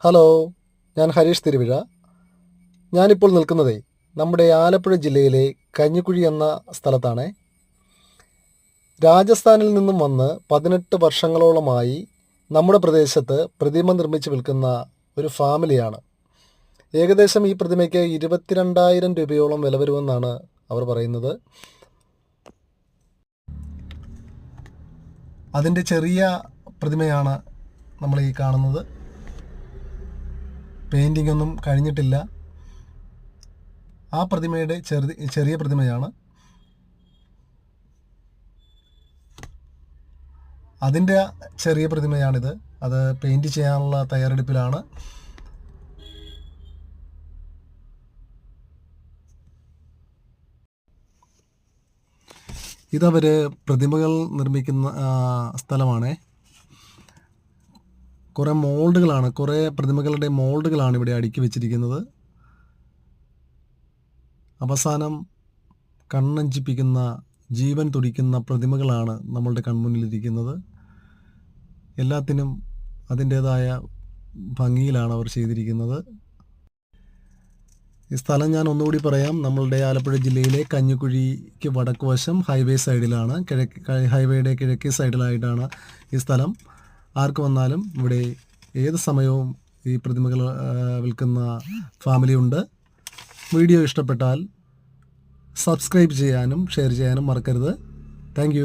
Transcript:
Hello, ഞാൻ ഹരീഷ് തിരുവിഴ. ഞാനിപ്പോൾ നിൽക്കുന്നതേ നമ്മുടെ ആലപ്പുഴ ജില്ലയിലെ കഞ്ഞിക്കുഴി എന്ന സ്ഥലത്താണ്. രാജസ്ഥാനിൽ നിന്നും വന്ന് 18 വർഷങ്ങളോളമായി നമ്മുടെ പ്രദേശത്ത് പ്രതിമ നിർമ്മിച്ച് വിൽക്കുന്ന ഒരു ഫാമിലിയാണ്. ഏകദേശം ഈ പ്രതിമയ്ക്ക് 22,000 രൂപയോളം വില വരുമെന്നാണ് അവർ പറയുന്നത്. അതിൻ്റെ ചെറിയ പ്രതിമയാണ് നമ്മൾ ഈ കാണുന്നത്. പെയിൻറ്റിംഗ് ഒന്നും കഴിഞ്ഞിട്ടില്ല. ആ പ്രതിമയുടെ ചെറിയ പ്രതിമയാണ്. അതിൻ്റെ ചെറിയ പ്രതിമയാണിത്. അത് പെയിൻറ്റ് ചെയ്യാനുള്ള തയ്യാറെടുപ്പിലാണ്. ഇതവർ പ്രതിമകൾ നിർമ്മിക്കുന്ന സ്ഥലമാണ്. കുറേ പ്രതിമകളുടെ മോൾഡുകളാണ് ഇവിടെ അടുക്കി വെച്ചിരിക്കുന്നത്. അവസാനം കണ്ണഞ്ചിപ്പിക്കുന്ന, ജീവൻ തുടിക്കുന്ന പ്രതിമകളാണ് നമ്മളുടെ കൺമുന്നിലിരിക്കുന്നത്. എല്ലാത്തിനും അതിൻ്റേതായ ഭംഗിയിലാണ് അവർ ചെയ്തിരിക്കുന്നത്. ഈ സ്ഥലം ഞാൻ ഒന്നുകൂടി പറയാം. നമ്മളുടെ ആലപ്പുഴ ജില്ലയിലെ കഞ്ഞിക്കുഴിക്ക് വടക്ക് വശം ഹൈവേ സൈഡിലാണ്. ഹൈവേയുടെ കിഴക്കേ സൈഡിലായിട്ടാണ് ഈ സ്ഥലം. ആർക്ക് വന്നാലും ഇവിടെ ഏത് സമയവും ഈ പ്രതിമകൾ വിൽക്കുന്ന ഫാമിലിയുണ്ട്. വീഡിയോ ഇഷ്ടപ്പെട്ടാൽ സബ്സ്ക്രൈബ് ചെയ്യാനും ഷെയർ ചെയ്യാനും മറക്കരുത്. താങ്ക്